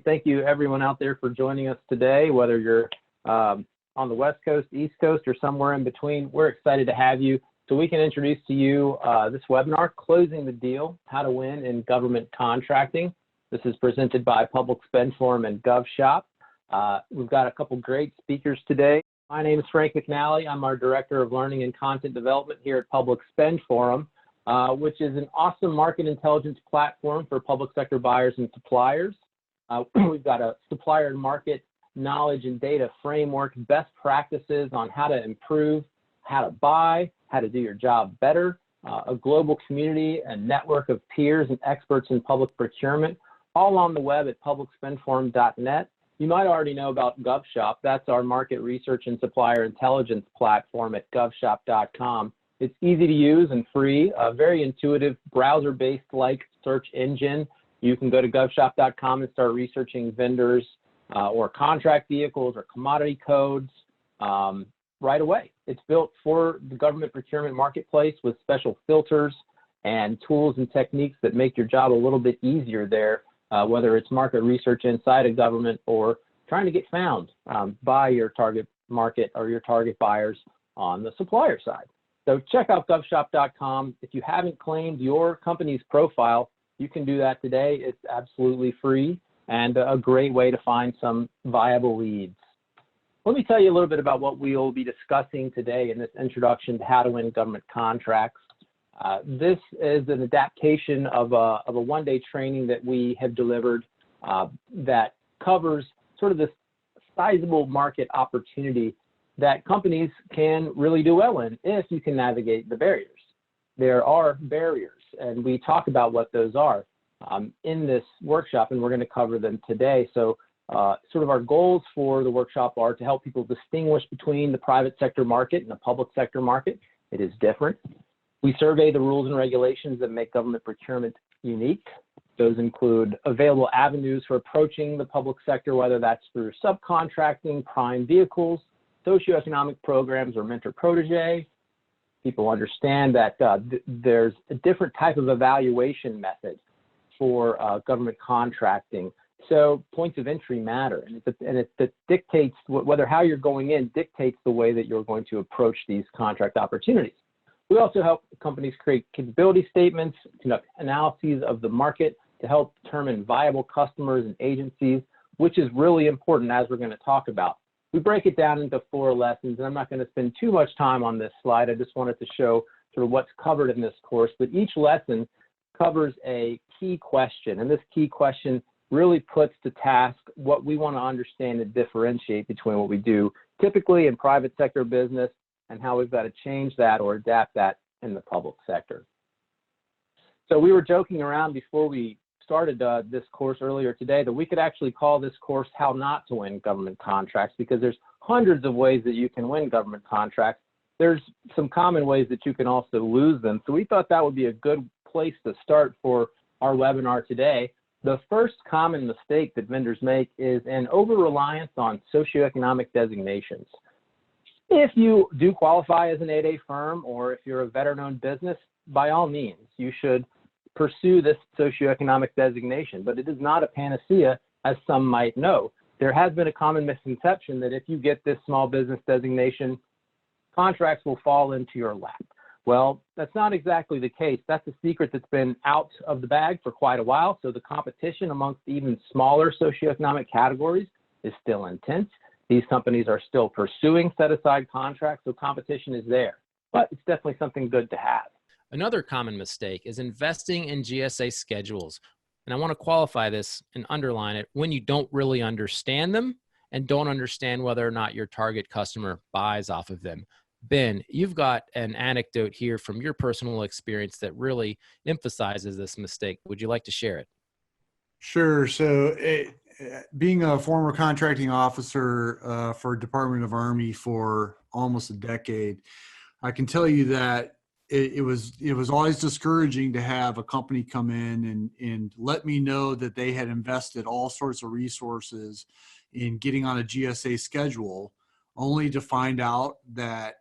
Thank you everyone out there for joining us today, whether you're on the West Coast, East Coast, or somewhere in between. We're excited to have you so we can introduce to you this webinar, Closing the Deal, How to Win in Government Contracting. This is presented by Public Spend Forum and GovShop. We've got a couple great speakers today. My name is Frank McNally. I'm our Director of Learning and Content Development here at Public Spend Forum, which is an awesome market intelligence platform for public sector buyers and suppliers. We've got a supplier and market knowledge and data framework, best practices on how to improve, how to buy, how to do your job better, a global community and network of peers and experts in public procurement, all on the web at publicspendforum.net. You might already know about GovShop. That's our market research and supplier intelligence platform at govshop.com. It's easy to use and free, a very intuitive browser-based like search engine. You can go to govshop.com and start researching vendors or contract vehicles or commodity codes right away. It's built for the government procurement marketplace with special filters and tools and techniques that make your job a little bit easier there, whether it's market research inside a government or trying to get found by your target market or your target buyers on the supplier side. So check out govshop.com. If you haven't claimed your company's profile, you can do that today. It's absolutely free and a great way to find some viable leads. Let me tell you a little bit about what we'll be discussing today in this introduction to how to win government contracts. This is an adaptation of a one-day training that we have delivered that covers sort of this sizable market opportunity that companies can really do well in if you can navigate the barriers. There are barriers, and we talk about what those are in this workshop, and we're going to cover them today. So sort of our goals for the workshop are to help people distinguish between the private sector market and the public sector market. It is different. We survey the rules and regulations that make government procurement unique. Those include available avenues for approaching the public sector, whether that's through subcontracting, prime vehicles, socioeconomic programs, or mentor-protege. People understand that there's a different type of evaluation method for government contracting. So points of entry matter, and it dictates whether how you're going in dictates the way that you're going to approach these contract opportunities. We also help companies create capability statements, conduct analyses of the market to help determine viable customers and agencies, which is really important as we're going to talk about. We break it down into 4 lessons, and I'm not going to spend too much time on this slide. I just wanted to show sort of what's covered in this course, but each lesson covers a key question, and this key question really puts to task what we want to understand and differentiate between what we do typically in private sector business and how we've got to change that or adapt that in the public sector. So we were joking around before we started this course earlier today that we could actually call this course How Not to Win Government Contracts, because there's hundreds of ways that you can win government contracts. There's some common ways that you can also lose them. So we thought that would be a good place to start for our webinar today. The first common mistake that vendors make is an over-reliance on socioeconomic designations. If you do qualify as an 8A firm, or if you're a veteran-owned business, by all means, you should pursue this socioeconomic designation, but it is not a panacea, as some might know. There has been a common misconception that if you get this small business designation, contracts will fall into your lap. Well, that's not exactly the case. That's a secret that's been out of the bag for quite a while, so the competition amongst even smaller socioeconomic categories is still intense. These companies are still pursuing set-aside contracts, so competition is there, but it's definitely something good to have. Another common mistake is investing in GSA schedules. And I want to qualify this and underline it when you don't really understand them and don't understand whether or not your target customer buys off of them. Ben, you've got an anecdote here from your personal experience that really emphasizes this mistake. Would you like to share it? Sure. So being a former contracting officer for Department of Army for almost a decade, I can tell you that it was always discouraging to have a company come in and let me know that they had invested all sorts of resources in getting on a GSA schedule, only to find out that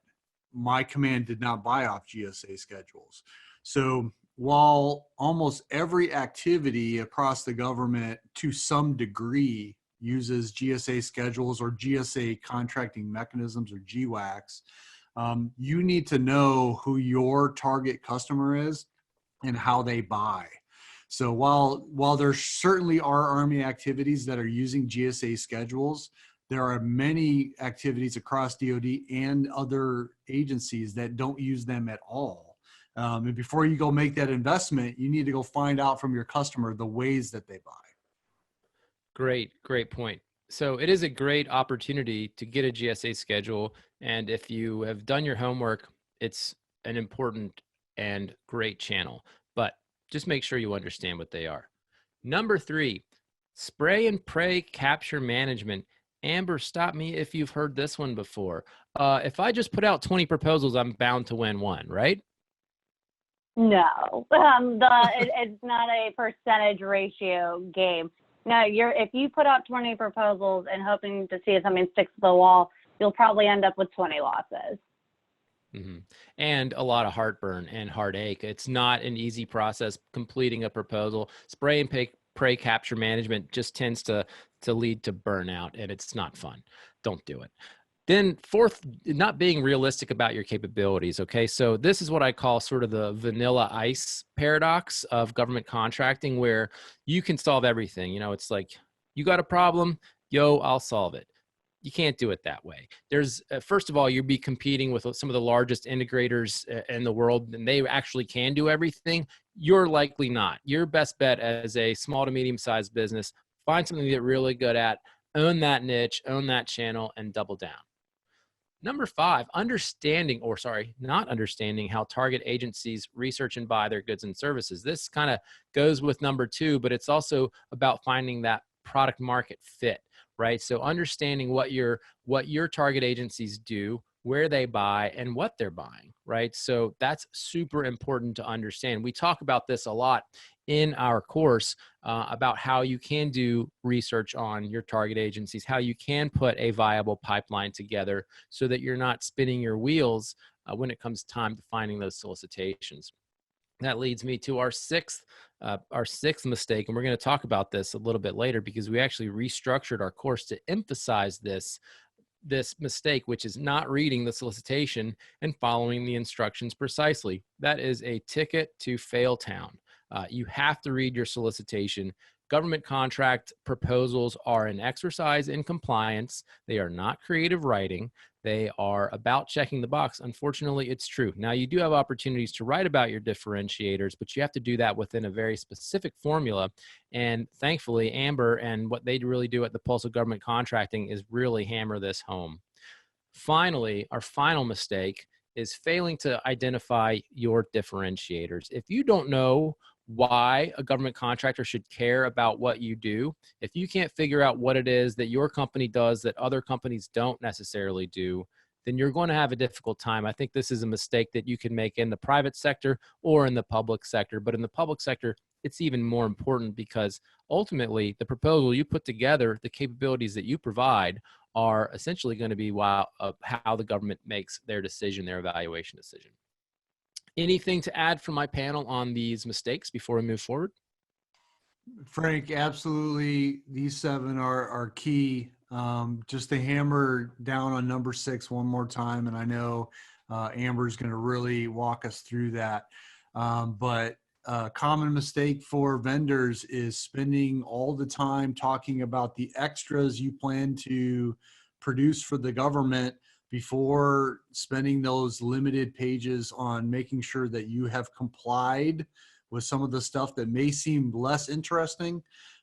my command did not buy off GSA schedules. So while almost every activity across the government to some degree uses GSA schedules or GSA contracting mechanisms or GWACs, you need to know who your target customer is and how they buy. So while there certainly are Army activities that are using GSA schedules, there are many activities across DoD and other agencies that don't use them at all. And before you go make that investment, you need to go find out from your customer the ways that they buy. Great point. So it is a great opportunity to get a GSA schedule. And if you have done your homework, it's an important and great channel, but just make sure you understand what they are. Number 3, spray and pray capture management. Amber, stop me if you've heard this one before. If I just put out 20 proposals, I'm bound to win one, right? No, it's not a percentage ratio game. No, if you put out 20 proposals and hoping to see if something sticks to the wall, you'll probably end up with 20 losses. Mm-hmm. And a lot of heartburn and heartache. It's not an easy process completing a proposal. Spray and pray capture management just tends to lead to burnout, and it's not fun. Don't do it. Then 4th, not being realistic about your capabilities. Okay, so this is what I call sort of the vanilla ice paradox of government contracting, where you can solve everything. You know, it's like, you got a problem, yo, I'll solve it. You can't do it that way. There's, first of all, you'll be competing with some of the largest integrators in the world, and they actually can do everything. You're likely not. Your best bet as a small to medium-sized business, find something that you're really good at, own that niche, own that channel, and double down. Number 5, not understanding how target agencies research and buy their goods and services. This kind of goes with number 2, but it's also about finding that product market fit, right? So understanding what your target agencies do, where they buy, and what they're buying, right? So that's super important to understand. We talk about this a lot in our course about how you can do research on your target agencies, how you can put a viable pipeline together so that you're not spinning your wheels when it comes time to finding those solicitations. That leads me to our sixth mistake, and we're going to talk about this a little bit later because we actually restructured our course to emphasize this mistake, which is not reading the solicitation and following the instructions precisely. That is a ticket to fail town. You have to read your solicitation. Government contract proposals are an exercise in compliance. They are not creative writing. They are about checking the box. Unfortunately, it's true. Now, you do have opportunities to write about your differentiators, but you have to do that within a very specific formula. And thankfully, Amber and what they really do at the Pulse of Government Contracting is really hammer this home. Finally, our final mistake is failing to identify your differentiators. If you don't know why a government contractor should care about what you do, if you can't figure out what it is that your company does that other companies don't necessarily do, then you're going to have a difficult time. I think this is a mistake that you can make in the private sector or in the public sector. But in the public sector, it's even more important because ultimately the proposal you put together, the capabilities that you provide are essentially going to be how the government makes their decision, their evaluation decision. Anything to add from my panel on these mistakes before we move forward? Frank, absolutely. These 7 are key. Just to hammer down on number 6 one more time, and I know Amber's going to really walk us through that. But a common mistake for vendors is spending all the time talking about the extras you plan to produce for the government before spending those limited pages on making sure that you have complied with some of the stuff that may seem less interesting.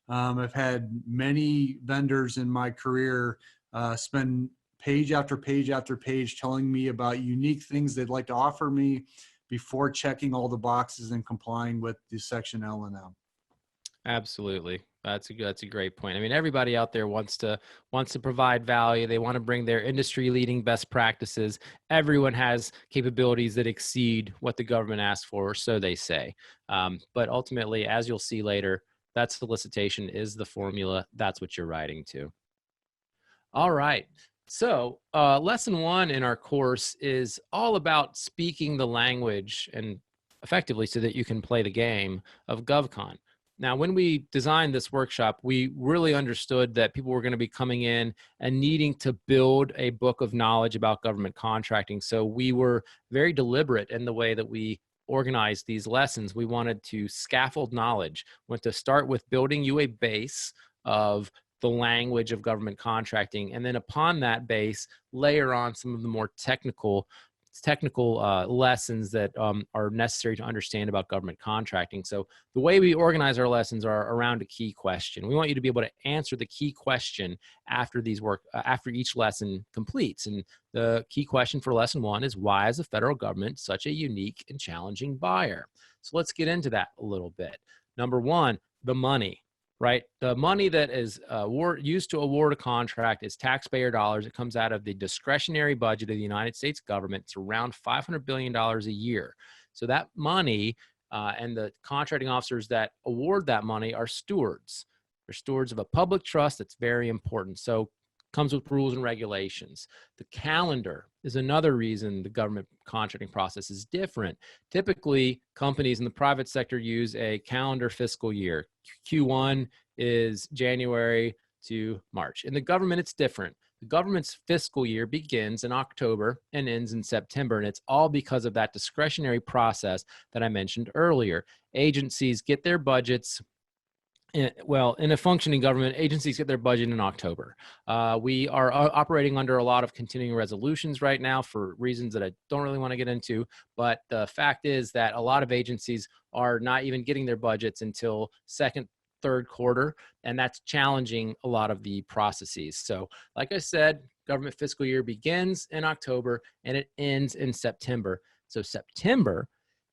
I've had many vendors in my career spend page after page after page telling me about unique things they'd like to offer me before checking all the boxes and complying with the section L and M. Absolutely. That's a great point. I mean, everybody out there wants to provide value. They want to bring their industry leading best practices. Everyone has capabilities that exceed what the government asks for, or so they say. But ultimately, as you'll see later, that solicitation is the formula. That's what you're writing to. All right. So lesson 1 in our course is all about speaking the language and effectively so that you can play the game of GovCon. Now, when we designed this workshop, we really understood that people were going to be coming in and needing to build a book of knowledge about government contracting. So we were very deliberate in the way that we organized these lessons. We wanted to scaffold knowledge, went to start with building you a base of the language of government contracting, and then upon that base, layer on some of the more technical lessons that are necessary to understand about government contracting. So the way we organize our lessons are around a key question. We want you to be able to answer the key question after after each lesson completes. And the key question for lesson 1 is, why is the federal government such a unique and challenging buyer? So let's get into that a little bit. Number 1, the money. Right? The money that is used to award a contract is taxpayer dollars. It comes out of the discretionary budget of the United States government. It's around $500 billion a year. So that money and the contracting officers that award that money are stewards. They're stewards of a public trust that's very important. So comes with rules and regulations. The calendar is another reason the government contracting process is different. Typically, companies in the private sector use a calendar fiscal year. Q1 is January to March. In the government, it's different. The government's fiscal year begins in October and ends in September, and it's all because of that discretionary process that I mentioned earlier. Agencies get their budgets. Well, in a functioning government, agencies get their budget in October. We are operating under a lot of continuing resolutions right now for reasons that I don't really want to get into. But the fact is that a lot of agencies are not even getting their budgets until second, third quarter, and that's challenging a lot of the processes. So, like I said, government fiscal year begins in October and it ends in September. So September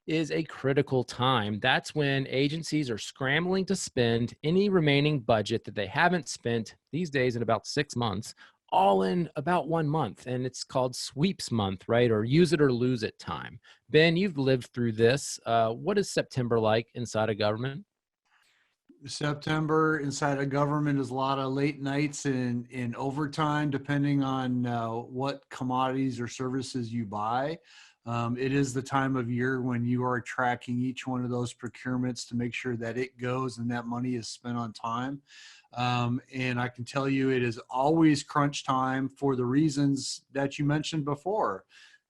is a critical time. That's when agencies are scrambling to spend any remaining budget that they haven't spent these days in about 6 months, all in about 1 month. And it's called sweeps month, right? Or use it or lose it time. Ben, you've lived through this. What is September like inside of government? September inside of government is a lot of late nights and overtime, depending on what commodities or services you buy. It is the time of year when you are tracking each one of those procurements to make sure that it goes and that money is spent on time. And I can tell you it is always crunch time for the reasons that you mentioned before,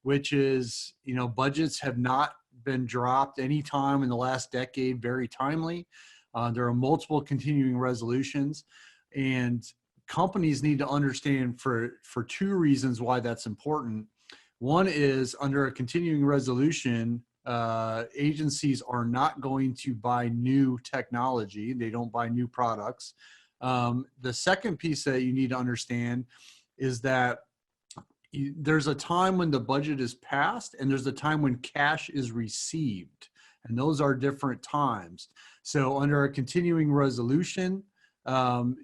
which is, budgets have not been dropped any time in the last decade very timely. There are multiple continuing resolutions, and companies need to understand for 2 reasons why that's important. One is, under a continuing resolution, agencies are not going to buy new technology. They don't buy new products. The second piece that you need to understand is that there's a time when the budget is passed and there's a time when cash is received. And those are different times. So under a continuing resolution,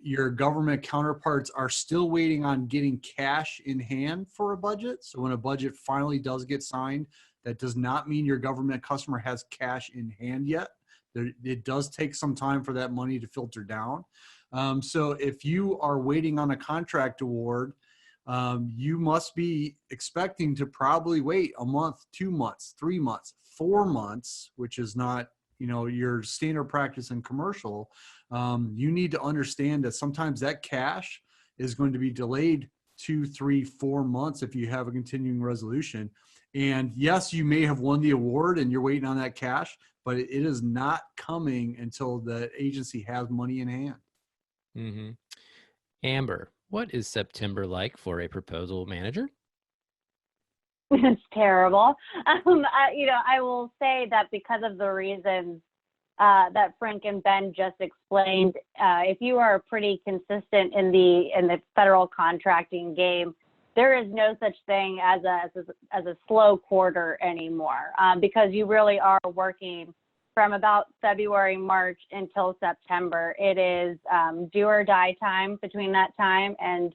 your government counterparts are still waiting on getting cash in hand for a budget. So when a budget finally does get signed, that does not mean your government customer has cash in hand yet. It does take some time for that money to filter down. So if you are waiting on a contract award, you must be expecting to probably wait a month, 2 months, 3 months, 4 months, which is not, your standard practice in commercial. You need to understand that sometimes that cash is going to be delayed 2, 3, 4 months if you have a continuing resolution. And yes, you may have won the award and you're waiting on that cash, but it is not coming until the agency has money in hand. Mm-hmm. Amber, what is September like for a proposal manager? It's terrible. I will say that because of the reasons that Frank and Ben just explained, if you are pretty consistent in the federal contracting game, there is no such thing as a slow quarter anymore, because you really are working from about February, March until September. It is do or die time between that time, and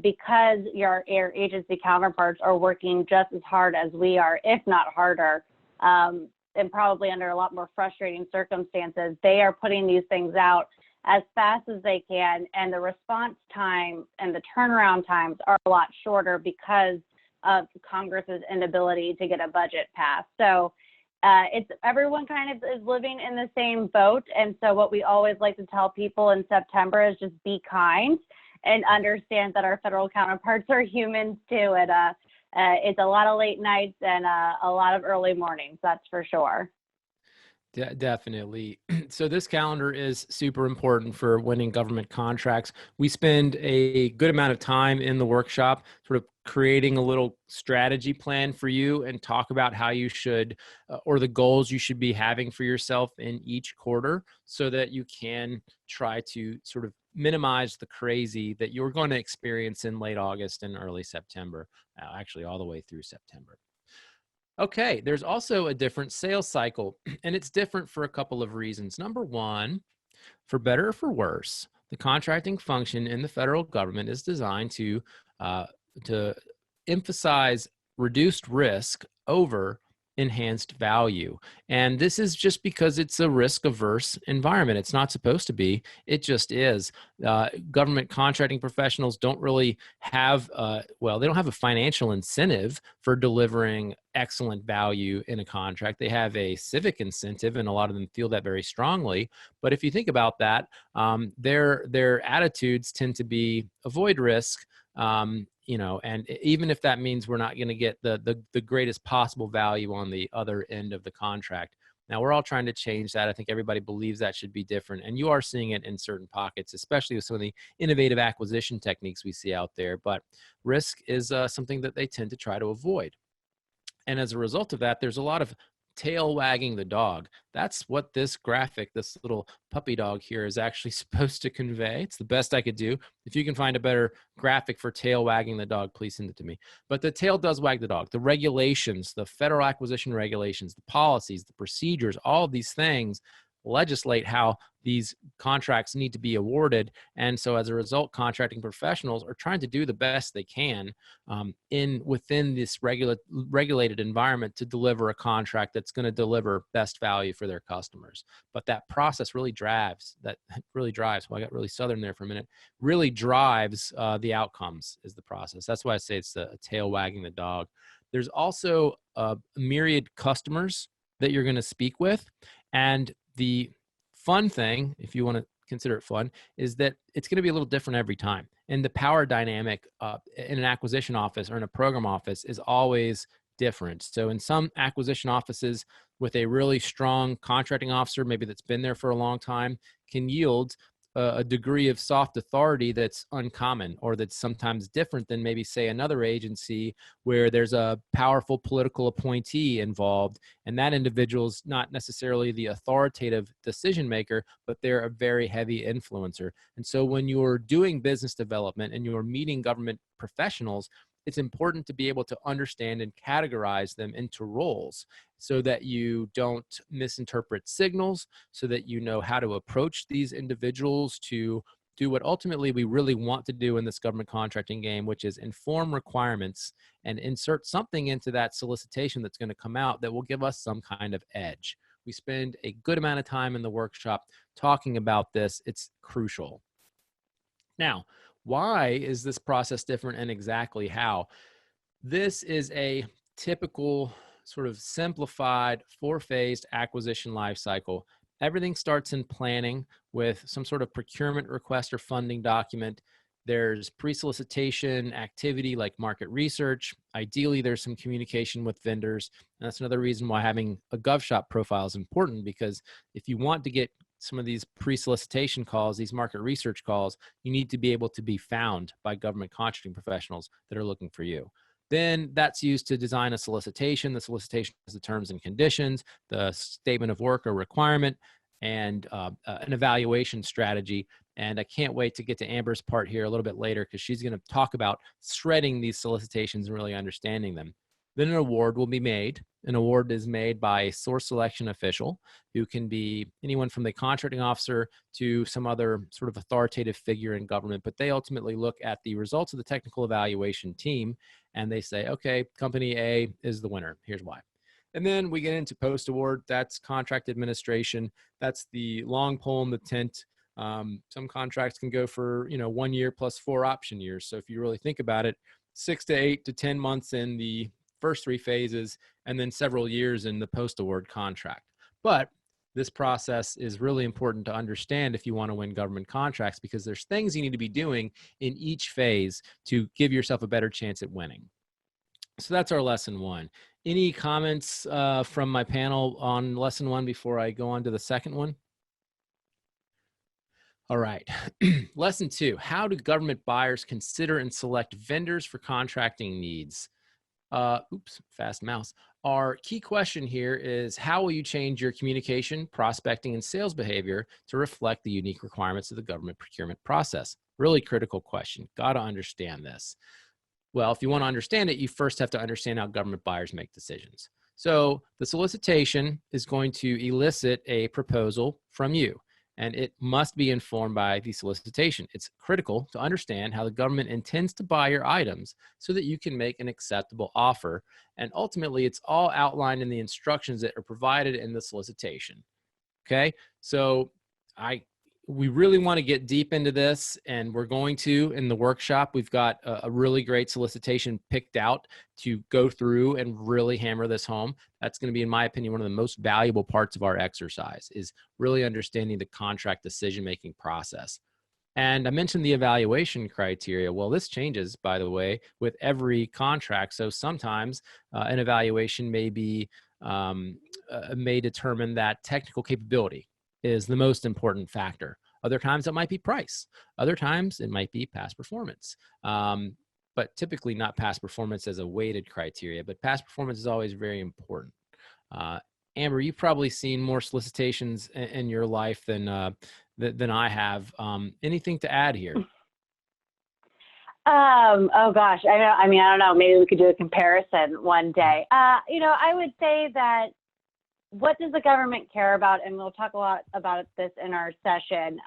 because your agency counterparts are working just as hard as we are, if not harder, and probably under a lot more frustrating circumstances, they are putting these things out as fast as they can, and the response time and the turnaround times are a lot shorter because of Congress's inability to get a budget passed. So it's everyone kind of is living in the same boat. And so what we always like to tell people in September is just be kind and understand that our federal counterparts are humans too. It's a lot of late nights and a lot of early mornings, that's for sure. Definitely. So this calendar is super important for winning government contracts. We spend a good amount of time in the workshop sort of creating a little strategy plan for you and talk about how you should, or the goals you should be having for yourself in each quarter so that you can try to sort of minimize the crazy that you're going to experience in late August and early September, actually all the way through September. Okay, there's also a different sales cycle, and it's different for a couple of reasons. Number one, for better or for worse, the contracting function in the federal government is designed to emphasize reduced risk over enhanced value. And this is just because it's a risk-averse environment. It's not supposed to be. It just is. Government contracting professionals don't really have, they don't have a financial incentive for delivering excellent value in a contract. They have a civic incentive, and a lot of them feel that very strongly. But if you think about that, their attitudes tend to be avoid risk, and even if that means we're not going to get the greatest possible value on the other end of the contract. Now, we're all trying to change that. I think everybody believes that should be different. And you are seeing it in certain pockets, especially with some of the innovative acquisition techniques we see out there. But risk is something that they tend to try to avoid. And as a result of that, there's a lot of tail wagging the dog. That's what this graphic, this little puppy dog here, is actually supposed to convey. It's the best I could do. If you can find a better graphic for tail wagging the dog, please send it to me. But the tail does wag the dog. The regulations, the federal acquisition regulations, the policies, the procedures, all of these things legislate how these contracts need to be awarded. And so as a result, contracting professionals are trying to do the best they can within this regulated environment to deliver a contract that's going to deliver best value for their customers. But that process really drives, well, I got really Southern there for a minute, really drives the outcomes is the process. That's why I say it's the tail wagging the dog. There's also myriad customers that you're going to speak with. And the fun thing, if you want to consider it fun, is that it's going to be a little different every time. And the power dynamic in an acquisition office or in a program office is always different. So in some acquisition offices with a really strong contracting officer, maybe that's been there for a long time, can yield a degree of soft authority that's uncommon, or that's sometimes different than maybe, say, another agency where there's a powerful political appointee involved, and that individual's not necessarily the authoritative decision maker, but they're a very heavy influencer. And so when you're doing business development and you're meeting government professionals, it's important to be able to understand and categorize them into roles so that you don't misinterpret signals, so that you know how to approach these individuals to do what ultimately we really want to do in this government contracting game, which is inform requirements and insert something into that solicitation that's going to come out that will give us some kind of edge. We spend a good amount of time in the workshop talking about this. It's crucial. Now, why is this process different, and exactly how? This is a typical sort of simplified 4-phased acquisition lifecycle. Everything starts in planning with some sort of procurement request or funding document. There's pre-solicitation activity like market research. Ideally, there's some communication with vendors. And that's another reason why having a GovShop profile is important, because if you want to get some of these pre-solicitation calls, these market research calls, you need to be able to be found by government contracting professionals that are looking for you. Then that's used to design a solicitation. The solicitation has the terms and conditions, the statement of work or requirement, and an evaluation strategy. And I can't wait to get to Amber's part here a little bit later, because she's going to talk about shredding these solicitations and really understanding them. Then an award will be made. An award is made by a source selection official, who can be anyone from the contracting officer to some other sort of authoritative figure in government. But they ultimately look at the results of the technical evaluation team, and they say, okay, company A is the winner. Here's why. And then we get into post-award. That's contract administration. That's the long pole in the tent. Some contracts can go for 1 year plus 4 option years. So if you really think about it, 6 to 8 to 10 months in the first 3 phases, and then several years in the post-award contract. But this process is really important to understand if you want to win government contracts, because there's things you need to be doing in each phase to give yourself a better chance at winning. So that's our lesson 1. Any comments from my panel on lesson 1 before I go on to the second one? All right. Lesson 2, how do government buyers consider and select vendors for contracting needs? Oops, fast mouse. Our key question here is, how will you change your communication, prospecting, and sales behavior to reflect the unique requirements of the government procurement process? Really critical question. Got to understand this. Well, if you want to understand it, you first have to understand how government buyers make decisions. So the solicitation is going to elicit a proposal from you, and it must be informed by the solicitation. It's critical to understand how the government intends to buy your items so that you can make an acceptable offer. And ultimately, it's all outlined in the instructions that are provided in the solicitation. Okay, so we really want to get deep into this, and we're going to in the workshop. We've got a really great solicitation picked out to go through and really hammer this home. That's going to be, in my opinion, one of the most valuable parts of our exercise, is really understanding the contract decision-making process. And I mentioned the evaluation criteria. Well, this changes, by the way, with every contract. So sometimes an evaluation may determine that technical capability is the most important factor. Other times it might be price. Other times it might be past performance. But typically not past performance as a weighted criteria, but past performance is always very important. Amber, you've probably seen more solicitations in your life than I have. Anything to add here? Oh gosh, I don't know. Maybe we could do a comparison one day. I would say that, what does the government care about? And we'll talk a lot about this in our session.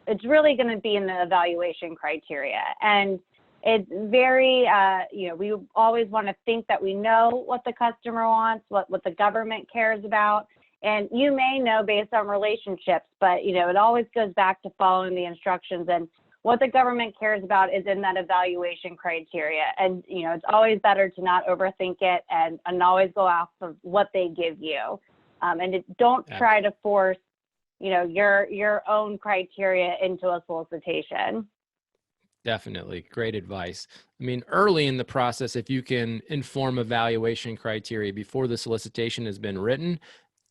It's really going to be in the evaluation criteria. And it's very, we always want to think that we know what the customer wants, what the government cares about. And you may know based on relationships, but, it always goes back to following the instructions. And what the government cares about is in that evaluation criteria. And, it's always better to not overthink it and always go off of what they give you. Don't try to force, your own criteria into a solicitation. Definitely. Great advice. I mean, early in the process, if you can inform evaluation criteria before the solicitation has been written,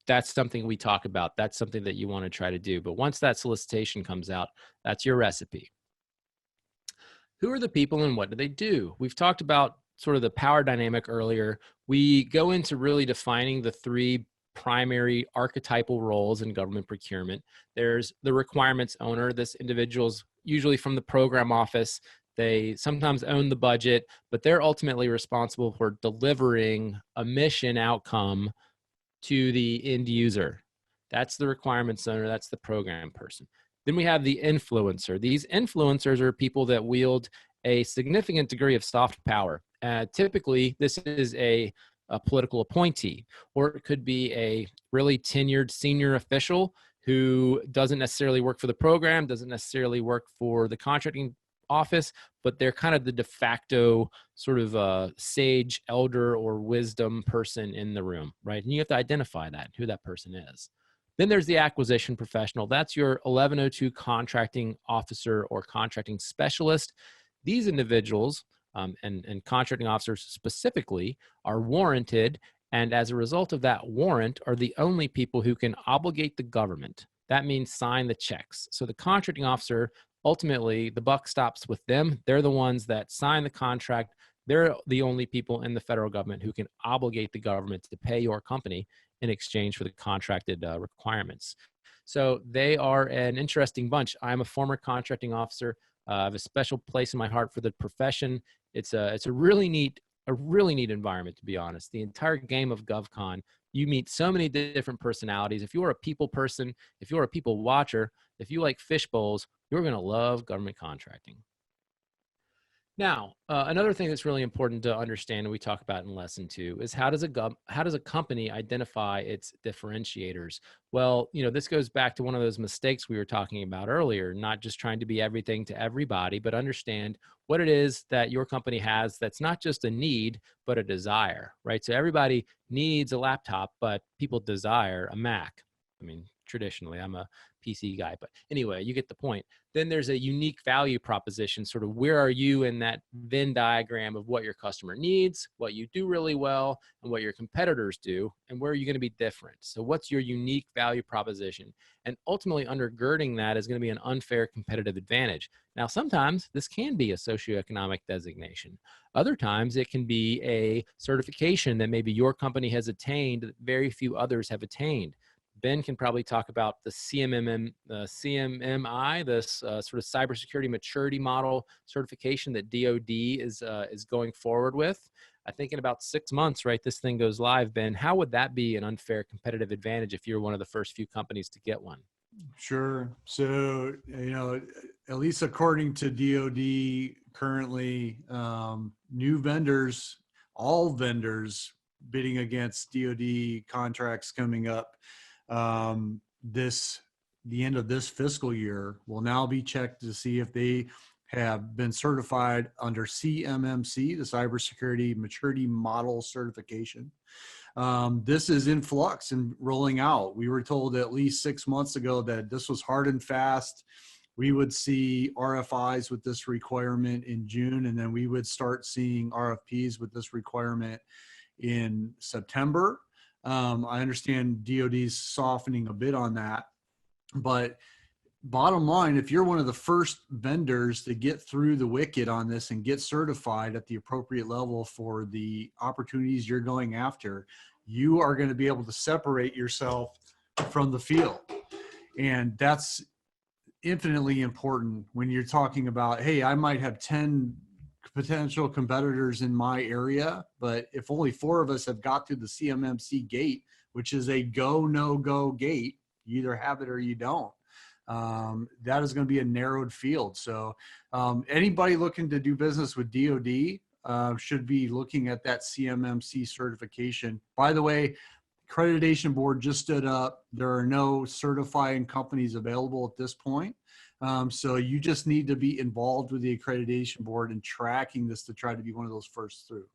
that's something we talk about. That's something that you want to try to do. But once that solicitation comes out, that's your recipe. Who are the people and what do they do? We've talked about sort of the power dynamic earlier. We go into really defining the 3 primary archetypal roles in government procurement. There's the requirements owner. This individual's usually from the program office. They sometimes own the budget, but they're ultimately responsible for delivering a mission outcome to the end user. That's the requirements owner. That's the program person. Then we have the influencer. These influencers are people that wield a significant degree of soft power. Typically, this is a political appointee, or it could be a really tenured senior official who doesn't necessarily work for the program, doesn't necessarily work for the contracting office, but they're kind of the de facto sort of sage, elder, or wisdom person in the room, right? And you have to identify that, who that person is. Then there's the acquisition professional. That's your 1102 contracting officer or contracting specialist. These individuals and contracting officers specifically are warranted, and as a result of that warrant are the only people who can obligate the government. That means sign the checks. So the contracting officer, ultimately, the buck stops with them. They're the ones that sign the contract. They're the only people in the federal government who can obligate the government to pay your company in exchange for the contracted requirements. So they are an interesting bunch. I'm a former contracting officer. I have a special place in my heart for the profession. It's a really neat environment, to be honest. The entire game of GovCon, you meet so many different personalities. If you're a people person, if you're a people watcher, if you like fish bowls, you're going to love government contracting. Now, another thing that's really important to understand, and we talk about in lesson 2, is how does a company identify its differentiators? Well, this goes back to one of those mistakes we were talking about earlier, not just trying to be everything to everybody, but understand what it is that your company has that's not just a need, but a desire, right? So everybody needs a laptop, but people desire a Mac. I mean, traditionally, I'm a PC guy, but anyway, you get the point. Then there's a unique value proposition, sort of where are you in that Venn diagram of what your customer needs, what you do really well, and what your competitors do, and where are you going to be different? So what's your unique value proposition? And ultimately undergirding that is going to be an unfair competitive advantage. Now, sometimes this can be a socioeconomic designation. Other times it can be a certification that maybe your company has attained that very few others have attained. Ben can probably talk about the CMMI, this sort of cybersecurity maturity model certification that DoD is going forward with. I think in about 6 months, right, this thing goes live. Ben, how would that be an unfair competitive advantage if you're one of the first few companies to get one? Sure. So, at least according to DoD, currently, new vendors, all vendors bidding against DoD contracts coming up, the end of this fiscal year will now be checked to see if they have been certified under CMMC, the Cybersecurity Maturity Model Certification. This is in flux and rolling out. We were told at least 6 months ago that this was hard and fast. We would see RFIs with this requirement in June, and then we would start seeing RFPs with this requirement in September. I understand DoD's softening a bit on that, but bottom line, if you're one of the first vendors to get through the wicket on this and get certified at the appropriate level for the opportunities you're going after, you are going to be able to separate yourself from the field. And that's infinitely important when you're talking about, hey, I might have 10 potential competitors in my area, but if only 4 of us have got through the CMMC gate, which is a go, no go gate, you either have it or you don't. That is going to be a narrowed field. So anybody looking to do business with DoD should be looking at that CMMC certification. By the way, accreditation board just stood up. There are no certifying companies available at this point. So you just need to be involved with the accreditation board and tracking this to try to be one of those first through.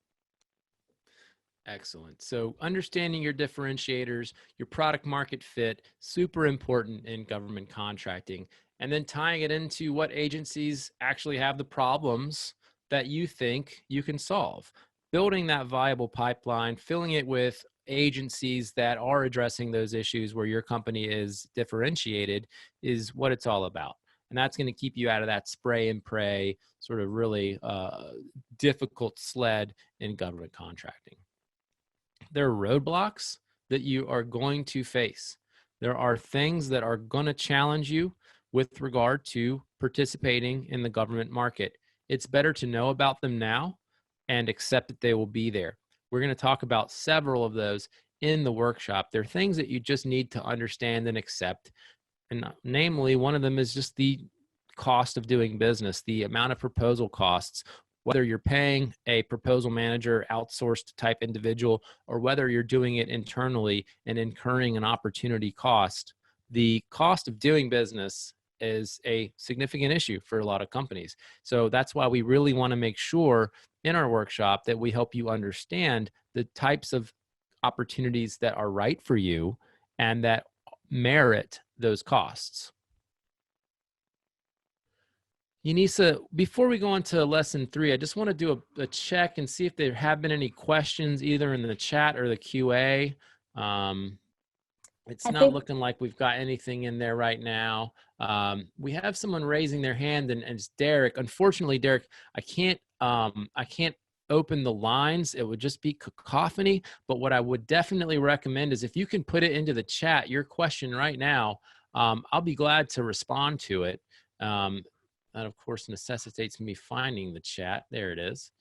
Excellent. So understanding your differentiators, your product market fit, super important in government contracting. And then tying it into what agencies actually have the problems that you think you can solve. Building that viable pipeline, filling it with agencies that are addressing those issues where your company is differentiated is what it's all about. And that's going to keep you out of that spray and pray sort of really difficult sled in government contracting. There are roadblocks that you are going to face. There are things that are going to challenge you with regard to participating in the government market. It's better to know about them now and accept that they will be there. We're going to talk about several of those in the workshop. They're things that you just need to understand and accept. And namely, one of them is just the cost of doing business, the amount of proposal costs, whether you're paying a proposal manager, outsourced type individual, or whether you're doing it internally and incurring an opportunity cost. The cost of doing business is a significant issue for a lot of companies. So that's why we really want to make sure in our workshop that we help you understand the types of opportunities that are right for you and that merit those costs. Yanisa, before we go on to lesson 3, I just want to do a check and see if there have been any questions either in the chat or the QA. It's not looking like we've got anything in there right now. We have someone raising their hand, and it's Derek. Unfortunately, Derek, I can't open the lines. It would just be cacophony. But what I would definitely recommend is if you can put it into the chat, your question right now, I'll be glad to respond to it. That, of course, necessitates me finding the chat. There it is.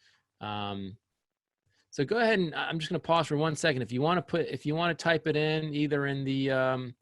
So go ahead, and I'm just going to pause for 1 second. If you want to type it in either in the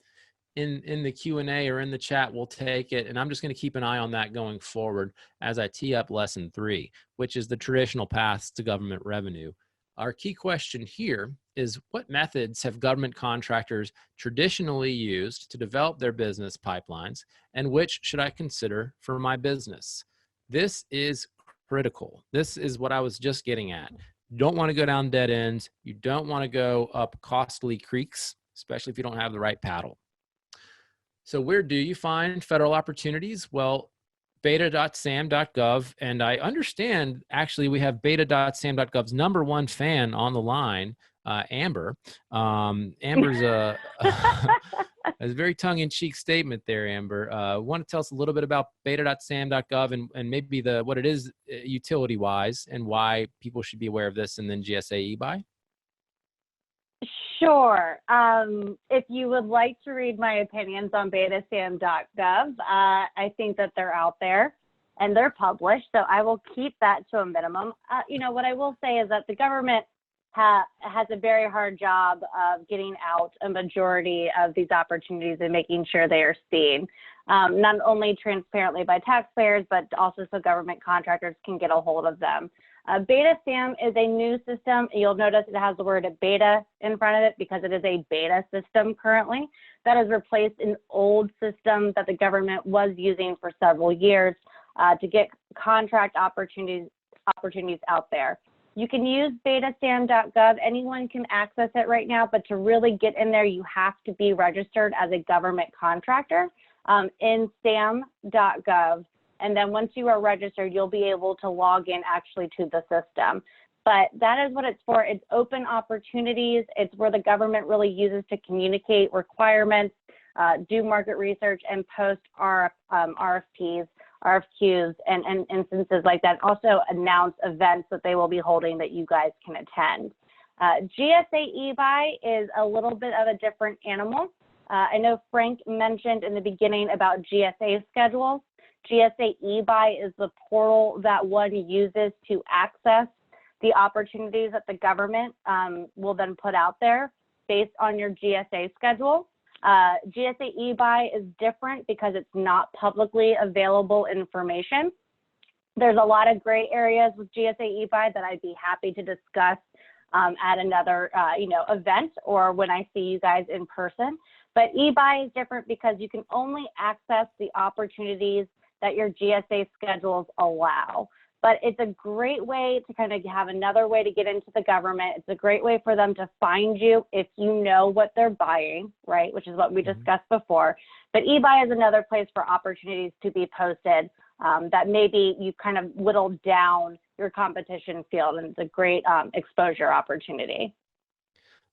in the Q&A or in the chat, we'll take it. And I'm just going to keep an eye on that going forward as I tee up lesson 3, which is the traditional paths to government revenue. Our key question here is, what methods have government contractors traditionally used to develop their business pipelines, and which should I consider for my business? This is critical. This is what I was just getting at. You don't want to go down dead ends. You don't want to go up costly creeks, especially if you don't have the right paddle. So where do you find federal opportunities? Well, beta.sam.gov, and I understand actually we have beta.sam.gov's #1 fan on the line, Amber. Amber's a very tongue-in-cheek statement there, Amber. Want to tell us a little bit about beta.sam.gov and maybe what it is utility-wise and why people should be aware of this, and then GSA eBuy? Sure. If you would like to read my opinions on betasam.gov, I think that they're out there and they're published, so I will keep that to a minimum. What I will say is that the government has a very hard job of getting out a majority of these opportunities and making sure they are seen, not only transparently by taxpayers, but also so government contractors can get a hold of them. BetaSam is a new system. You'll notice it has the word beta in front of it because it is a beta system currently that has replaced an old system that the government was using for several years to get contract opportunities out there. You can use betasam.gov. Anyone can access it right now, but to really get in there, you have to be registered as a government contractor in sam.gov. And then once you are registered, you'll be able to log in actually to the system. But that is what it's for. It's open opportunities. It's where the government really uses to communicate requirements, do market research, and post RFPs, RFQs, and instances like that. Also announce events that they will be holding that you guys can attend. GSA eBuy is a little bit of a different animal. I know Frank mentioned in the beginning about GSA schedules. GSA eBuy is the portal that one uses to access the opportunities that the government will then put out there based on your GSA schedule. GSA eBuy is different because it's not publicly available information. There's a lot of gray areas with GSA eBuy that I'd be happy to discuss at another event or when I see you guys in person. But eBuy is different because you can only access the opportunities that your GSA schedules allow. But it's a great way to kind of have another way to get into the government. It's a great way for them to find you if you know what they're buying, right? Which is what we discussed before. But eBuy is another place for opportunities to be posted that maybe you kind of whittled down your competition field, and it's a great exposure opportunity.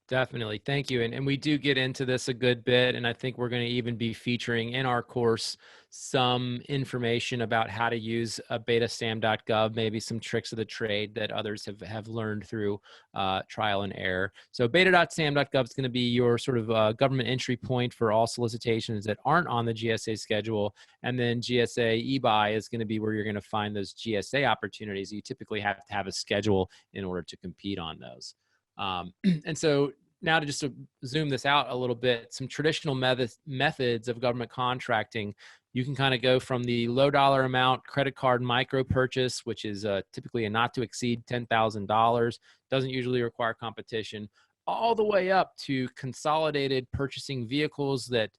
Definitely. Thank you. And we do get into this a good bit. And I think we're going to even be featuring in our course some information about how to use betasam.gov, maybe some tricks of the trade that others have learned through trial and error. So beta.sam.gov is going to be your sort of government entry point for all solicitations that aren't on the GSA schedule. And then GSA eBuy is going to be where you're going to find those GSA opportunities. You typically have to have a schedule in order to compete on those. And so now to zoom this out a little bit, some traditional methods of government contracting, you can kind of go from the low dollar amount credit card micro purchase, which is typically a not to exceed $10,000, doesn't usually require competition, all the way up to consolidated purchasing vehicles that,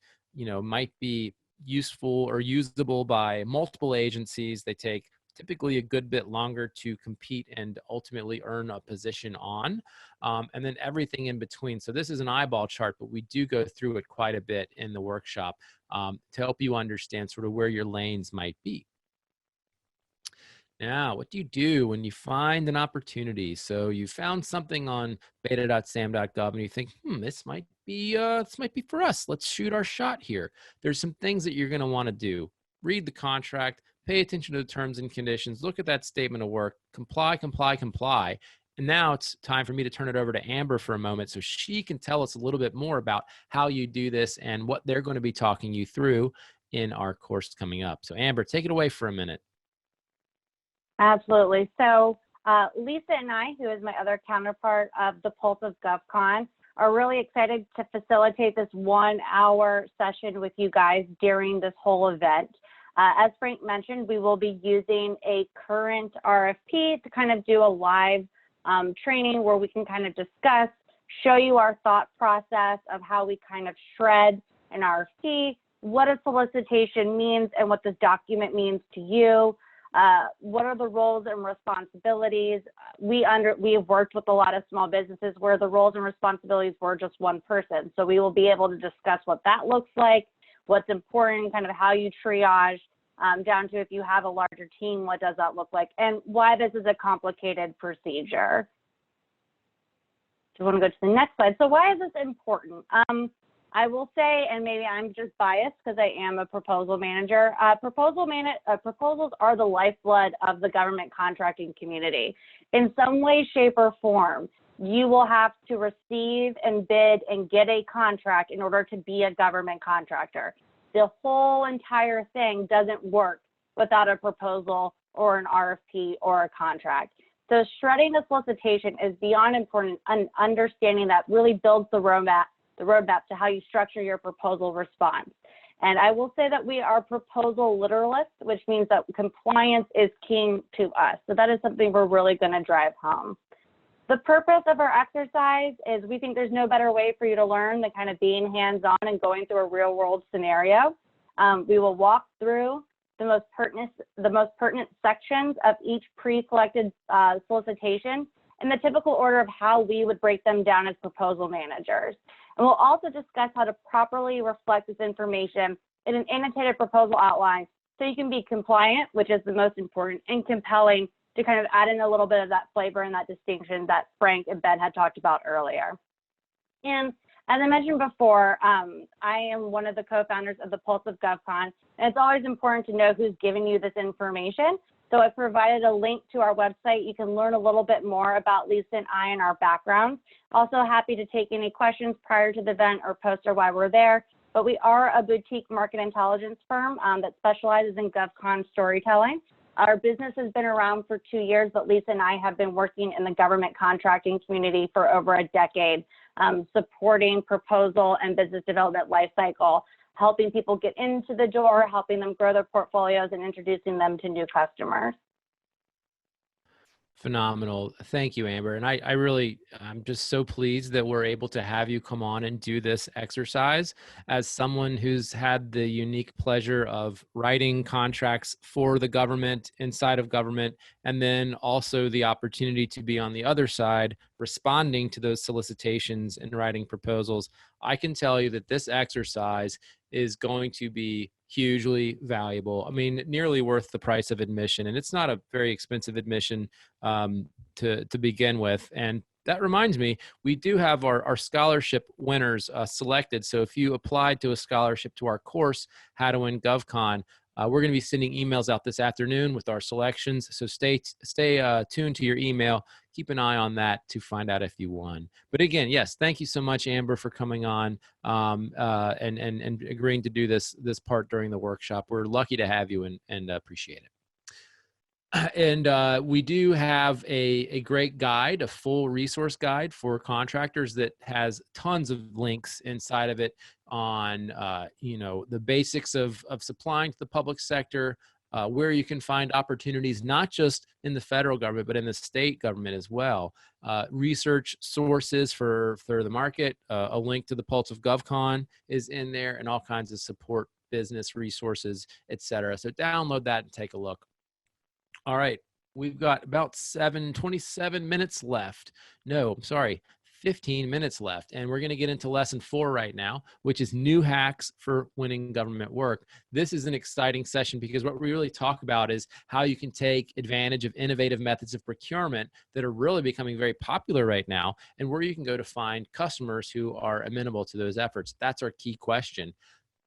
might be useful or usable by multiple agencies. They take typically a good bit longer to compete and ultimately earn a position on, and then everything in between. So this is an eyeball chart, but we do go through it quite a bit in the workshop to help you understand sort of where your lanes might be. Now, what do you do when you find an opportunity? So you found something on beta.sam.gov and you think, this might be for us. Let's shoot our shot here. There's some things that you're going to want to do. Read the contract, pay attention to the terms and conditions, look at that statement of work, comply, comply, comply. And now it's time for me to turn it over to Amber for a moment so she can tell us a little bit more about how you do this and what they're going to be talking you through in our course coming up. So Amber, take it away for a minute. Absolutely. So Lisa and I, who is my other counterpart of the Pulse of GovCon, are really excited to facilitate this 1-hour session with you guys during this whole event. As Frank mentioned, we will be using a current RFP to kind of do a live training where we can kind of discuss, show you our thought process of how we kind of shred an RFP, what a solicitation means and what this document means to you, what are the roles and responsibilities. We have worked with a lot of small businesses where the roles and responsibilities were just one person. So we will be able to discuss what that looks like, what's important, kind of how you triage, down to if you have a larger team, what does that look like, and why this is a complicated procedure. Do you want to go to the next slide? So why is this important? I will say, and maybe I'm just biased because I am a proposal manager, proposals are the lifeblood of the government contracting community. In some way, shape, or form, you will have to receive and bid and get a contract in order to be a government contractor. The whole entire thing doesn't work without a proposal or an RFP or a contract. So shredding the solicitation is beyond important, and understanding that really builds the roadmap to how you structure your proposal response. And I will say that we are proposal literalists, which means that compliance is king to us. So that is something we're really going to drive home. The purpose of our exercise is we think there's no better way for you to learn than kind of being hands-on and going through a real-world scenario. We will walk through the most pertinent sections of each pre-selected solicitation in the typical order of how we would break them down as proposal managers. And we'll also discuss how to properly reflect this information in an annotated proposal outline so you can be compliant, which is the most important, and compelling, to kind of add in a little bit of that flavor and that distinction that Frank and Ben had talked about earlier. And as I mentioned before, I am one of the co-founders of the Pulse of GovCon, and it's always important to know who's giving you this information. So I provided a link to our website. You can learn a little bit more about Lisa and I and our backgrounds. Also happy to take any questions prior to the event or post or while we're there. But we are a boutique market intelligence firm that specializes in GovCon storytelling. Our business has been around for 2 years, but Lisa and I have been working in the government contracting community for over a decade, supporting proposal and business development lifecycle, helping people get into the door, helping them grow their portfolios, and introducing them to new customers. Phenomenal. Thank you, Amber. And I'm just so pleased that we're able to have you come on and do this exercise. As someone who's had the unique pleasure of writing contracts for the government, inside of government, and then also the opportunity to be on the other side, responding to those solicitations and writing proposals, I can tell you that this exercise is going to be hugely valuable. I mean, nearly worth the price of admission. And it's not a very expensive admission to begin with. And that reminds me, we do have our scholarship winners selected. So if you applied to a scholarship to our course, How to Win GovCon, we're going to be sending emails out this afternoon with our selections. So stay tuned to your email. Keep an eye on that to find out if you won. But again, yes, thank you so much, Amber, for coming on and agreeing to do this part during the workshop. We're lucky to have you and appreciate it. And we do have a great guide, a full resource guide for contractors that has tons of links inside of it on, the basics of supplying to the public sector, where you can find opportunities, not just in the federal government, but in the state government as well. Research sources for the market, a link to the Pulse of GovCon is in there, and all kinds of support business resources, et cetera. So download that and take a look. All right, we've got about 27 minutes left. No, I'm sorry, 15 minutes left. And we're going to get into lesson 4 right now, which is new hacks for winning government work. This is an exciting session because what we really talk about is how you can take advantage of innovative methods of procurement that are really becoming very popular right now, and where you can go to find customers who are amenable to those efforts. That's our key question.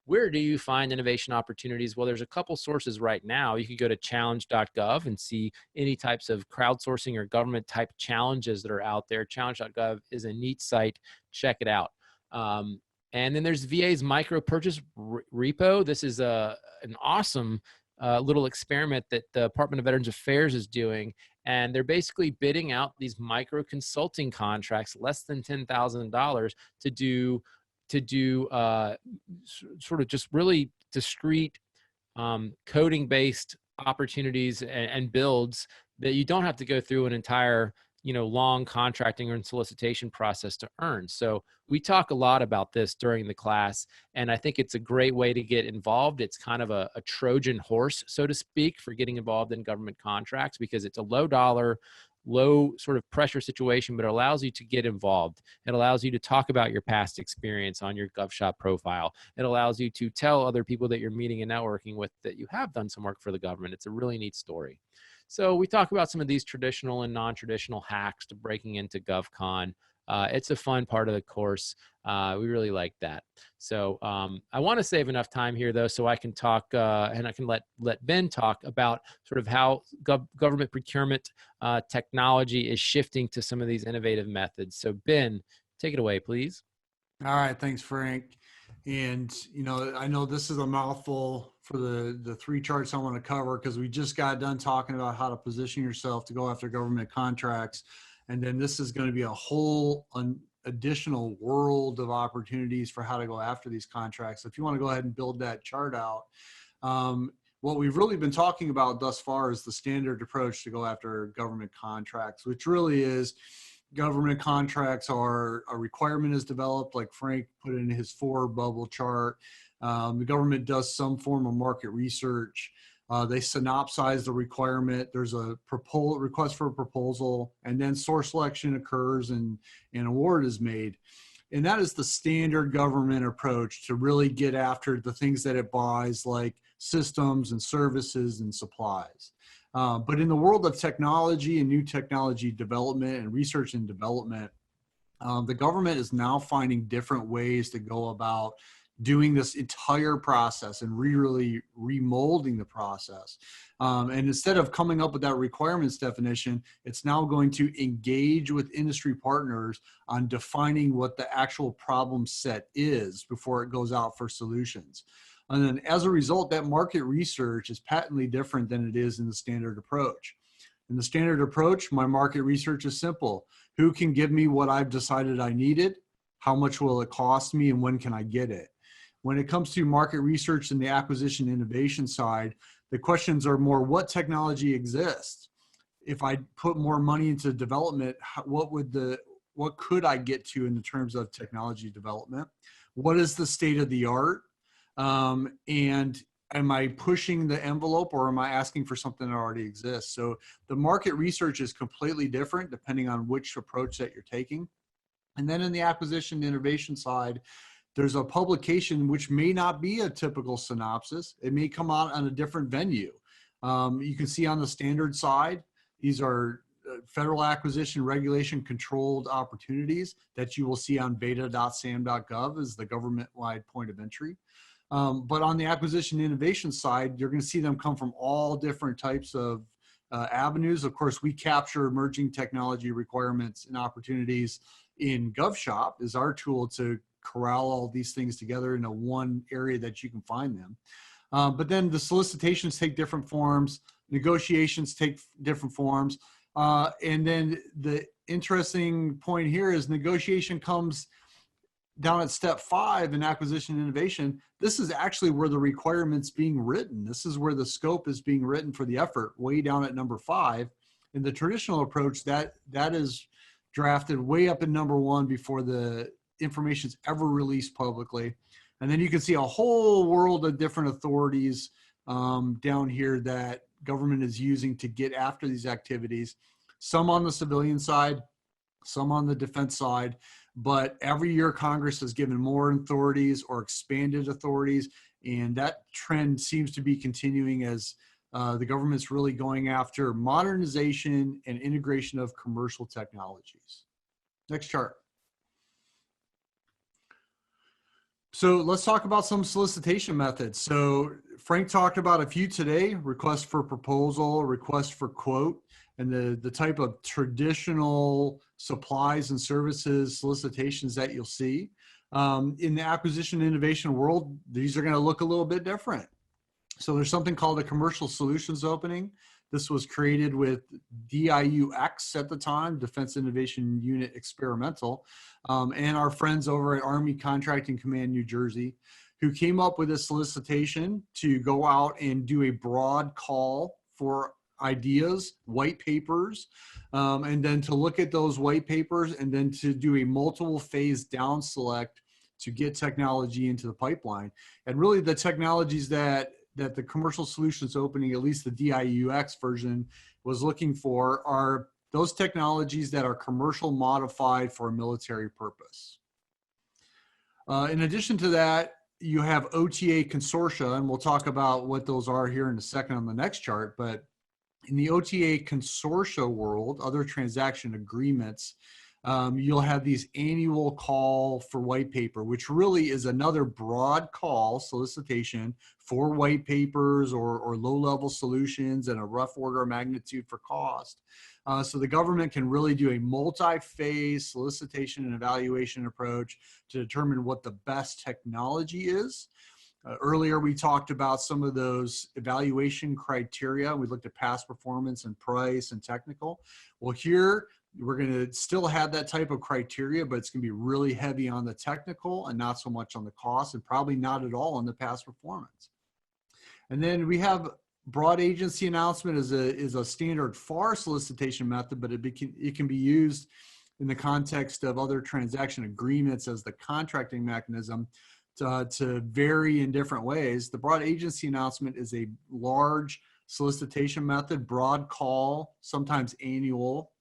Where do you find innovation opportunities? Well, there's a couple sources right now. You could go to challenge.gov and see any types of crowdsourcing or government type challenges that are out there. Challenge.gov is a neat site. Check it out. And then there's VA's micro purchase repo. This is an awesome little experiment that the Department of Veterans Affairs is doing. And they're basically bidding out these micro consulting contracts, less than $10,000, to do sort of just really discrete coding based opportunities and builds that you don't have to go through an entire long contracting or solicitation process to earn. So we talk a lot about this during the class, and I think it's a great way to get involved. It's kind of a Trojan horse, so to speak, for getting involved in government contracts, because it's a low dollar, low sort of pressure situation, but it allows you to get involved. It allows you to talk about your past experience on your GovShop profile. It allows you to tell other people that you're meeting and networking with that you have done some work for the government. It's a really neat story. So we talk about some of these traditional and non-traditional hacks to breaking into GovCon. It's a fun part of the course. We really like that. So I want to save enough time here, though, so I can talk and I can let Ben talk about sort of how government procurement technology is shifting to some of these innovative methods. So Ben, take it away, please. All right, thanks, Frank. And, I know this is a mouthful for the three charts I want to cover, because we just got done talking about how to position yourself to go after government contracts. And then this is going to be a whole additional world of opportunities for how to go after these contracts. So if you want to go ahead and build that chart out, what we've really been talking about thus far is the standard approach to go after government contracts, which really is government contracts are a requirement is developed, like Frank put in his 4 bubble chart. The government does some form of market research. They synopsize the requirement. There's a request for a proposal, and then source selection occurs and an award is made. And that is the standard government approach to really get after the things that it buys, like systems and services and supplies. But in the world of technology and new technology development and research and development, the government is now finding different ways to go about doing this entire process and really remolding the process. And instead of coming up with that requirements definition, it's now going to engage with industry partners on defining what the actual problem set is before it goes out for solutions. And then as a result, that market research is patently different than it is in the standard approach. In the standard approach, my market research is simple. Who can give me what I've decided I needed? How much will it cost me, and when can I get it? When it comes to market research and the acquisition innovation side, the questions are more, what technology exists? If I put more money into development, what could I get to in the terms of technology development? What is the state of the art? And am I pushing the envelope, or am I asking for something that already exists? So the market research is completely different depending on which approach that you're taking. And then in the acquisition innovation side, there's a publication which may not be a typical synopsis. It may come out on a different venue. You can see on the standard side, these are federal acquisition regulation controlled opportunities that you will see on beta.sam.gov as the government-wide point of entry. But on the acquisition innovation side, you're going to see them come from all different types of avenues. Of course, we capture emerging technology requirements and opportunities in GovShop is our tool to corral all these things together into one area that you can find them. But then the solicitations take different forms, negotiations take different forms. And then the interesting point here is negotiation comes down at step 5 in acquisition innovation. This is actually where the requirement's being written. This is where the scope is being written for the effort, way down at number 5. In the traditional approach, that is drafted way up in number 1 before the information is ever released publicly. And then you can see a whole world of different authorities down here that government is using to get after these activities. Some on the civilian side, some on the defense side, but every year Congress has given more authorities or expanded authorities, and that trend seems to be continuing as the government's really going after modernization and integration of commercial technologies. Next chart. So let's talk about some solicitation methods. So Frank talked about a few today: request for proposal, request for quote, and the type of traditional supplies and services solicitations that you'll see. In the acquisition innovation world, these are going to look a little bit different. So there's something called a commercial solutions opening. This was created with DIUX at the time, Defense Innovation Unit Experimental, and our friends over at Army Contracting Command, New Jersey, who came up with a solicitation to go out and do a broad call for ideas, white papers, and then to look at those white papers and then to do a multiple phase down select to get technology into the pipeline. And really the technologies that the commercial solutions opening, at least the DIUX version, was looking for are those technologies that are commercial modified for a military purpose. In addition to that, you have OTA Consortia, and we'll talk about what those are here in a second on the next chart. But in the OTA Consortia world, other transaction agreements, you'll have these annual call for white paper, which really is another broad call solicitation for white papers or low-level solutions and a rough order of magnitude for cost. So the government can really do a multi-phase solicitation and evaluation approach to determine what the best technology is. Earlier, we talked about some of those evaluation criteria. We looked at past performance and price and technical. Well, here, we're going to still have that type of criteria, but it's going to be really heavy on the technical and not so much on the cost, and probably not at all on the past performance. And then we have broad agency announcement is a standard FAR solicitation method, but it can be used in the context of other transaction agreements as the contracting mechanism to vary in different ways. The broad agency announcement is a large solicitation method, broad call, sometimes annual,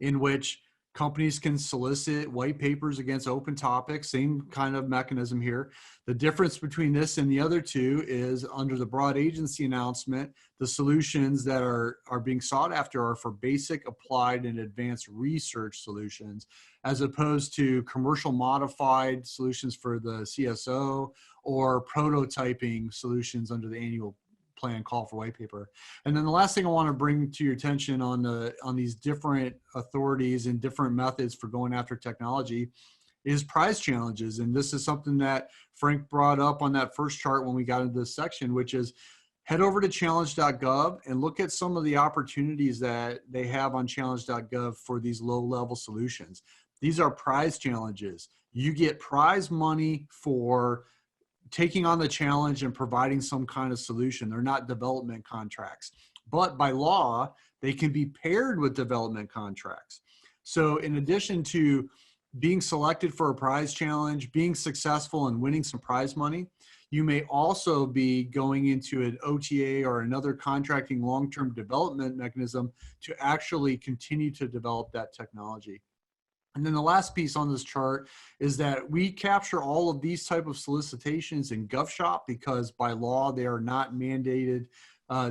in which companies can solicit white papers against open topics, same kind of mechanism here. The difference between this and the other two is under the broad agency announcement, the solutions that are being sought after are for basic, applied, and advanced research solutions, as opposed to commercial modified solutions for the CSO or prototyping solutions under the annual plan call for white paper. And then the last thing I want to bring to your attention on these different authorities and different methods for going after technology is prize challenges. And this is something that Frank brought up on that first chart when we got into this section, which is head over to challenge.gov and look at some of the opportunities that they have on challenge.gov for these low-level solutions. These are prize challenges. You get prize money for taking on the challenge and providing some kind of solution. They're not development contracts, but by law, they can be paired with development contracts. So in addition to being selected for a prize challenge, being successful and winning some prize money, you may also be going into an OTA or another contracting long-term development mechanism to actually continue to develop that technology. And then the last piece on this chart is that we capture all of these type of solicitations in GovShop because by law, they are not mandated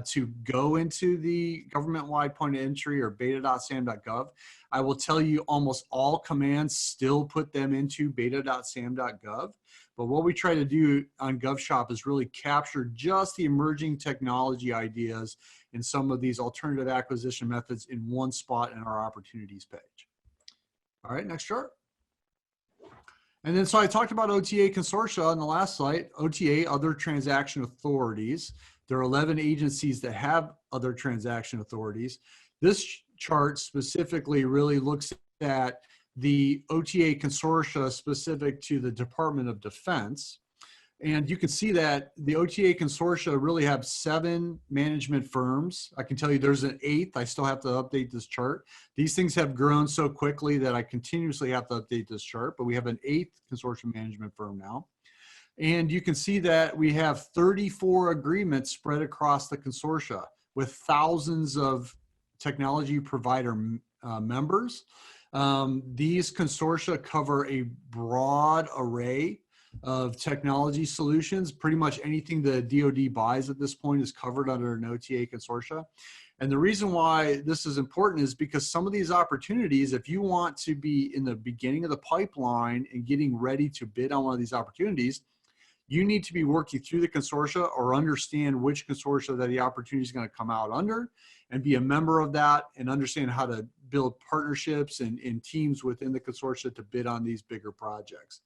to go into the government-wide point of entry or beta.sam.gov. I will tell you almost all commands still put them into beta.sam.gov. But what we try to do on GovShop is really capture just the emerging technology ideas in some of these alternative acquisition methods in one spot in our opportunities page. All right, next chart. And then, so I talked about OTA Consortia on the last slide. OTA, other transaction authorities. There are 11 agencies that have other transaction authorities. This chart specifically really looks at the OTA Consortia specific to the Department of Defense. And you can see that the OTA Consortia really have 7 management firms. I can tell you there's an 8th. I still have to update this chart. These things have grown so quickly that I continuously have to update this chart, but we have an 8th consortium management firm now. And you can see that we have 34 agreements spread across the consortia with thousands of technology provider members. These consortia cover a broad array of technology solutions. Pretty much anything the DoD buys at this point is covered under an OTA Consortia. And the reason why this is important is because some of these opportunities, if you want to be in the beginning of the pipeline and getting ready to bid on one of these opportunities, you need to be working through the consortia or understand which consortia that the opportunity is going to come out under and be a member of that and understand how to build partnerships and teams within the consortia to bid on these bigger projects.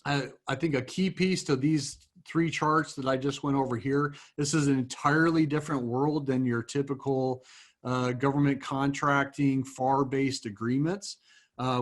I think a key piece to these three charts that I just went over here, this is an entirely different world than your typical government contracting FAR-based agreements.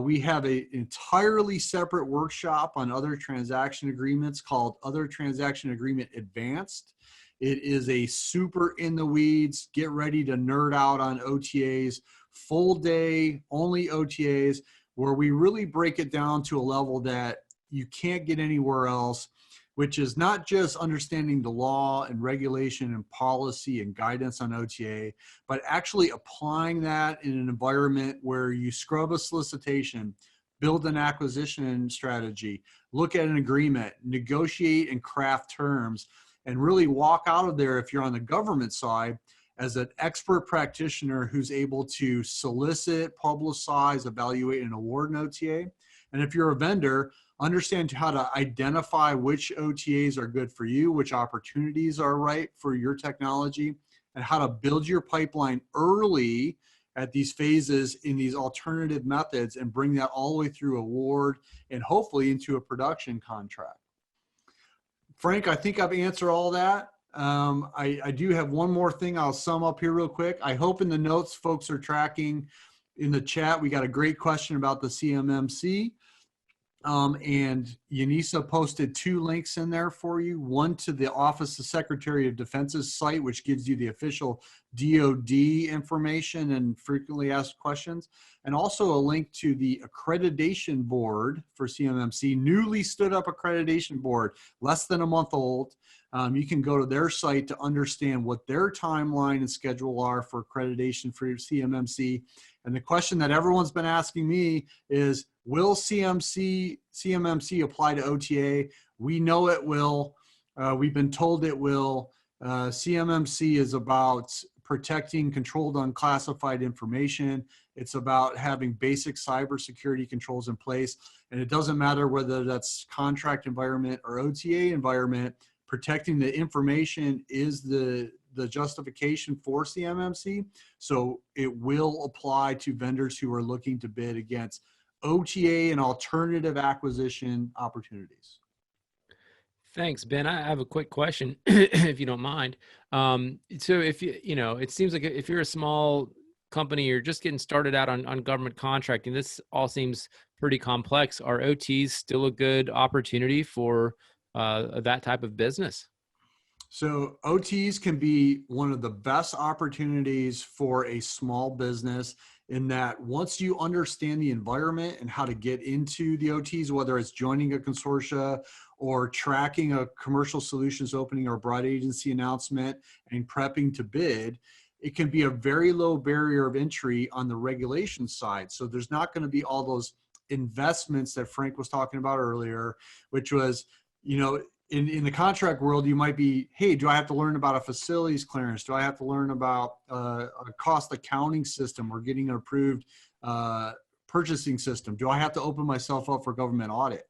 We have an entirely separate workshop on other transaction agreements called Other Transaction Agreement Advanced. It is a super in the weeds, get ready to nerd out on OTAs, full day, only OTAs, where we really break it down to a level that you can't get anywhere else, which is not just understanding the law and regulation and policy and guidance on OTA, but actually applying that in an environment where you scrub a solicitation, build an acquisition strategy, look at an agreement, negotiate and craft terms, and really walk out of there, if you're on the government side, as an expert practitioner who's able to solicit, publicize, evaluate, and award an OTA. And if you're a vendor, understand how to identify which OTAs are good for you, which opportunities are right for your technology, and how to build your pipeline early at these phases in these alternative methods and bring that all the way through award and hopefully into a production contract. Frank, I think I've answered all that. I do have one more thing I'll sum up here real quick. I hope in the notes folks are tracking in the chat. We got a great question about the CMMC. And Yanisa posted two links in there for you. One to the Office of Secretary of Defense's site, which gives you the official DoD information and frequently asked questions. And also a link to the accreditation board for CMMC, newly stood up accreditation board, less than a month old. You can go to their site to understand what their timeline and schedule are for accreditation for CMMC. And the question that everyone's been asking me is, will CMMC apply to OTA? We know it will. We've been told it will. CMMC is about protecting controlled unclassified information. It's about having basic cybersecurity controls in place. And it doesn't matter whether that's contract environment or OTA environment, protecting the information is the justification for CMMC. So it will apply to vendors who are looking to bid against OTA and alternative acquisition opportunities. Thanks, Ben. I have a quick question, if you don't mind. So if it seems like if you're a small company, you're just getting started out on government contracting, this all seems pretty complex. Are OTs still a good opportunity for that type of business? So OTs can be one of the best opportunities for a small business, in that once you understand the environment and how to get into the OTs, whether it's joining a consortia or tracking a commercial solutions opening or broad agency announcement and prepping to bid, it can be a very low barrier of entry on the regulation side. So there's not going to be all those investments that Frank was talking about earlier, which was, in the contract world, you might be, hey, do I have to learn about a facilities clearance? Do I have to learn about a cost accounting system or getting an approved purchasing system? Do I have to open myself up for government audit?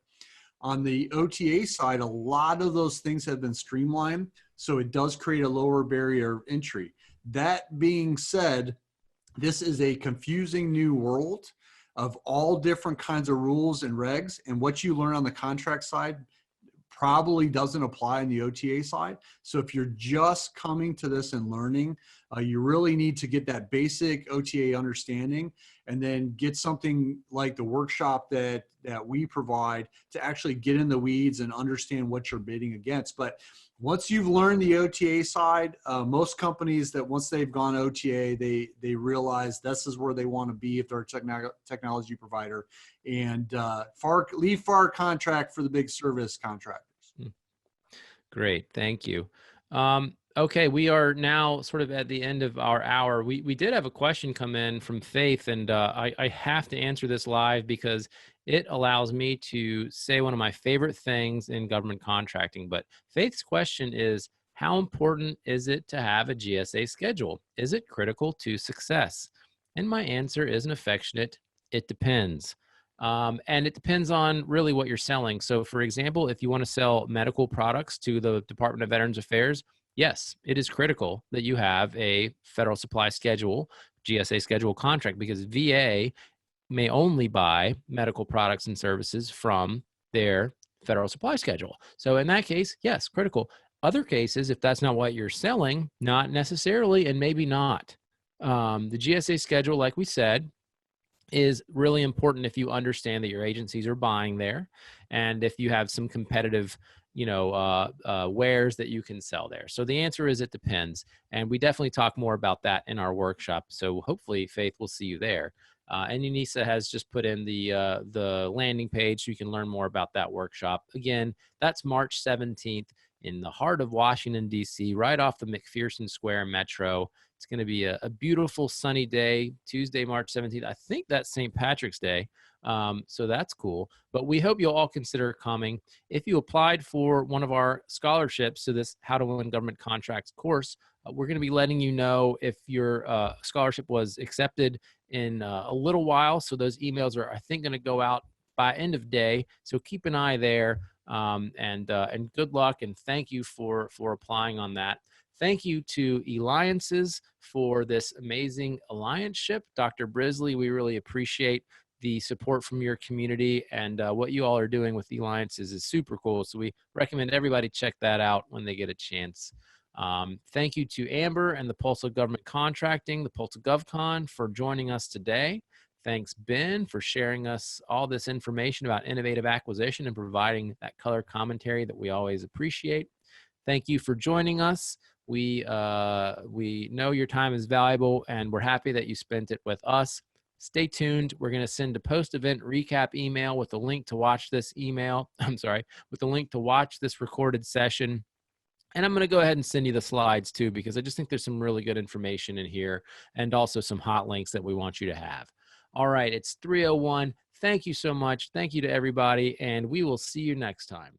On the OTA side, a lot of those things have been streamlined, so it does create a lower barrier of entry. That being said, this is a confusing new world of all different kinds of rules and regs, and what you learn on the contract side probably doesn't apply on the OTA side. So if you're just coming to this and learning, you really need to get that basic OTA understanding, and then get something like the workshop that we provide to actually get in the weeds and understand what you're bidding against. But once you've learned the OTA side, most companies that once they've gone OTA, they realize this is where they want to be if they're a technology provider, and leave FAR contract for the big service contractors. Great, thank you. Okay, we are now sort of at the end of our hour. We did have a question come in from Faith, and I have to answer this live because it allows me to say one of my favorite things in government contracting. But Faith's question is, how important is it to have a GSA schedule? Is it critical to success? And my answer is an affectionate, it depends. And it depends on really what you're selling. So for example, if you want to sell medical products to the Department of Veterans Affairs, yes, it is critical that you have a federal supply schedule, GSA schedule contract, because VA may only buy medical products and services from their federal supply schedule. So in that case, yes, critical. Other cases, if that's not what you're selling, not necessarily, and maybe not. The GSA schedule, like we said, is really important if you understand that your agencies are buying there, and if you have some competitive, wares that you can sell there. So the answer is it depends, and we definitely talk more about that in our workshop. So hopefully, Faith, will see you there. And Unisa has just put in the landing page so you can learn more about that workshop. Again, that's March 17th in the heart of Washington, D.C., right off the McPherson Square Metro. It's going to be a beautiful sunny day, Tuesday, March 17th. I think that's St. Patrick's Day. So that's cool. But we hope you'll all consider coming. If you applied for one of our scholarships to this How to Win Government Contracts course, we're going to be letting you know if your scholarship was accepted in a little while. So those emails are, I think, going to go out by end of day. So keep an eye there. And good luck, and thank you for applying on that. Thank you to Alliances for this amazing allianceship. Dr. Brisley, we really appreciate the support from your community, and what you all are doing with Alliances is super cool. So we recommend everybody check that out when they get a chance. Thank you to Amber and the Pulse of Government Contracting, the Pulse of GovCon, for joining us today. Thanks, Ben, for sharing us all this information about innovative acquisition and providing that color commentary that we always appreciate. Thank you for joining us. We know your time is valuable, and we're happy that you spent it with us. Stay tuned. We're going to send a post-event recap email with a link to watch this with a link to watch this recorded session. And I'm going to go ahead and send you the slides too, because I just think there's some really good information in here, and also some hot links that we want you to have. All right, it's 3:01. Thank you so much. Thank you to everybody, and we will see you next time.